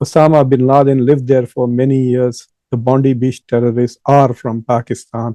Osama bin Laden lived there for many years, the Bondi Beach terrorists are from Pakistan,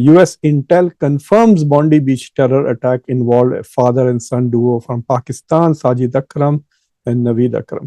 US intel confirms Bondi Beach terror attack involved a father and son duo from Pakistan, Sajid Akram and Naveed Akram।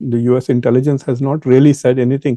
The US intelligence has not really said anything।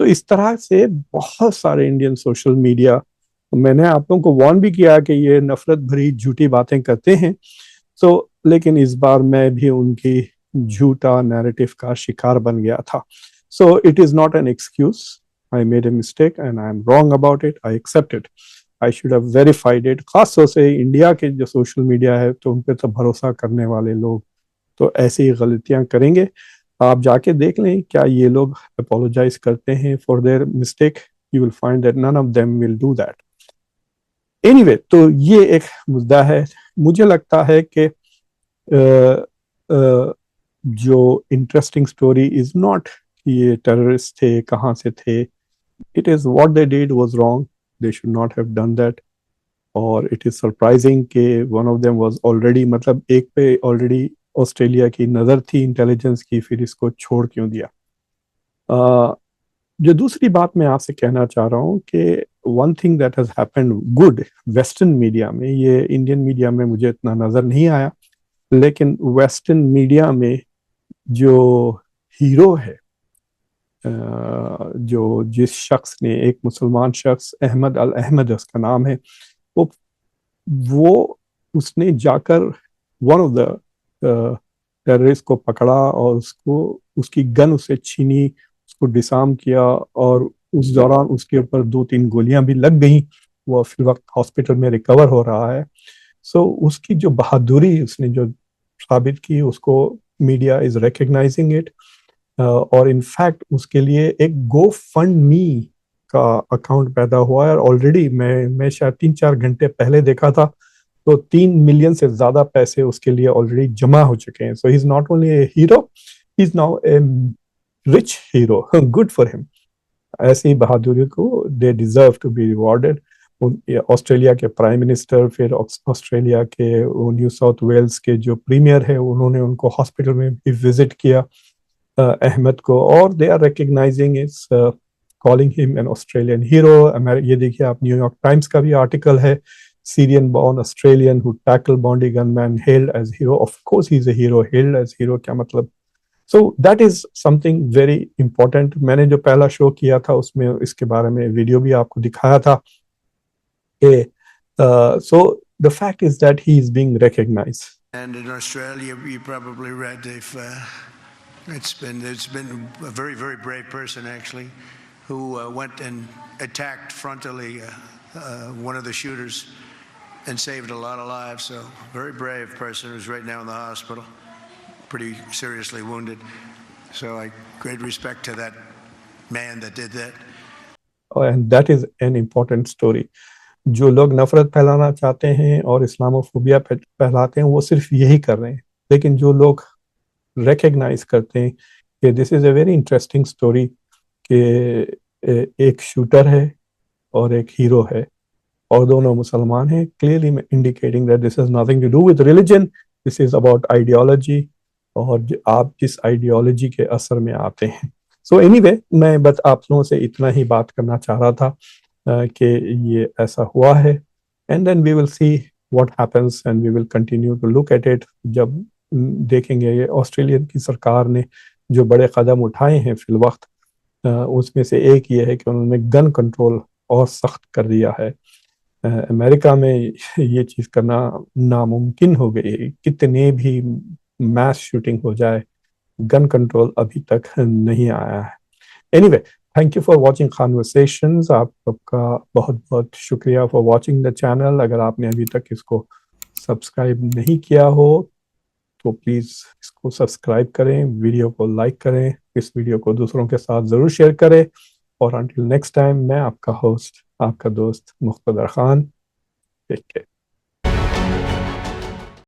تو اس طرح سے بہت سارے Indian social media, میں نے آپ لوگوں کو وارن بھی کیا کہ یہ نفرت بھری جھوٹی باتیں کرتے ہیں، لیکن اس بار میں بھی ان کی جھوٹا نیریٹو کا شکار بن گیا تھا. So it is not an excuse. I made a mistake and I am wrong about it. I accept it. I should have verified it. خاص طور سے انڈیا کے جو سوشل میڈیا ہے تو ان پہ تو بھروسہ کرنے والے لوگ تو ایسی غلطیاں کریں گے. آپ جا کے دیکھ لیں کیا یہ لوگ اپولوجائز کرتے ہیں for their mistake. You will find that none of them will do that. Anyway, تو یہ ایک مدعا ہے. مجھے لگتا ہے کہ جو انٹرسٹنگ اسٹوری از ناٹ یہ ٹیررسٹ تھے کہاں سے تھے. It is what they did was wrong. They should not have done that. اور it is surprising کہ one of them was already مطلب ایک پہ already آسٹریلیا کی نظر تھی انٹیلیجنس کی، پھر اس کو چھوڑ کیوں دیا. جو دوسری بات میں آپ سے کہنا چاہ رہا ہوں کہ one thing that has happened good western media میں، یہ انڈین میڈیا میں مجھے اتنا نظر نہیں آیا، لیکن ویسٹرن میڈیا میں جو ہیرو ہے، جو جس شخص نے، ایک مسلمان شخص احمد الاحمد اس کا نام ہے، وہ اس نے جا کر ون آف دا ٹیررسٹ کو پکڑا اور اس کی گن اسے چھینی، اس کو ڈسارم کیا، اور اس دوران اس کے اوپر 2-3 گولیاں بھی لگ گئیں. وہ فی الوقت ہاسپٹل میں ریکور ہو رہا ہے. اس کی جو بہادری اس نے جو ثابت کی، اس کو میڈیا از ریکگنائزنگ اٹ. اور انفیکٹ اس کے لیے ایک گو فنڈ می کا اکاؤنٹ پیدا ہوا ہے. اور آلریڈی میں شاید 3-4 گھنٹے پہلے دیکھا تھا تو 3 ملین سے زیادہ پیسے اس کے لیے آلریڈی جمع ہو چکے ہیں. So he is not only a hero, he is now a rich hero. Good for him. ایسی بہادری کو they deserve to be rewarded. Australia کے پرائم منسٹر، پھر آسٹریلیا کے نیو ساؤتھ ویلز کے جو پریمیئر ہے، انہوں نے ان کو ہاسپٹل میں بھی وزٹ کیا احمد کو، اور دے آر ریکگنائزنگ کالنگ ہم این آسٹریلین ہیرو. یہ دیکھیے آپ، نیو یارک ٹائمز کا بھی آرٹیکل ہے، Syrian born Australian who tackled bounty gunman hailed as hero. Of course he is a hero. hailed as hero کیا مطلب؟ So that is something very important. میں نے جو پہلا شو کیا تھا اس میں اس کے بارے میں ویڈیو بھی آپ کو دکھایا تھا کہ so the fact is that he is being recognized. And in Australia, you probably read it's been a very, very brave person actually who went and attacked frontally one of the shooters and saved a lot of lives. So very brave person who's right now in the hospital, pretty seriously wounded. So great respect to that man that did that. And that is an important story. جو لوگ نفرت پھیلانا چاہتے ہیں اور Islamophobia پھیلاتے ہیں وہ صرف یہی کر رہے ہیں، لیکن جو لوگ ریکگنائز کرتے ہیں کہ دس از اے ویری انٹرسٹنگ اسٹوری کہ ایک شوٹر ہے اور ایک ہیرو ہے اور دونوں مسلمان ہیں، clearly indicating that this is nothing to do with religion, this is about ideology, اور آپ جس آئیڈیالوجی کے اثر میں آتے ہیں. سو اینی وے، میں بس آپ لوگوں سے اتنا ہی بات کرنا چاہ رہا تھا کہ یہ ایسا ہوا ہے. And then we will see what happens and we will continue to look at it. جب دیکھیں گے یہ آسٹریلین کی سرکار نے جو بڑے قدم اٹھائے ہیں فی الوقت، اس میں سے ایک یہ ہے کہ انہوں نے گن کنٹرول اور سخت کر دیا ہے. امریکہ میں یہ چیز کرنا ناممکن ہو گئی، کتنے بھی میس شوٹنگ ہو جائے گن کنٹرول ابھی تک نہیں آیا ہے. Any way, thank you for watching conversations. آپ سب کا بہت بہت شکریہ فار واچنگ دا چینل. اگر آپ نے ابھی تک اس کو سبسکرائب نہیں کیا ہو تو پلیز اس کو سبسکرائب کریں، ویڈیو کو لائک کریں، اس ویڈیو کو دوسروں کے ساتھ ضرور شیئر کریں. اور انٹل نیکسٹ ٹائم، میں آپ کا ہوسٹ، آپ کا دوست مقتدر خان. Take care.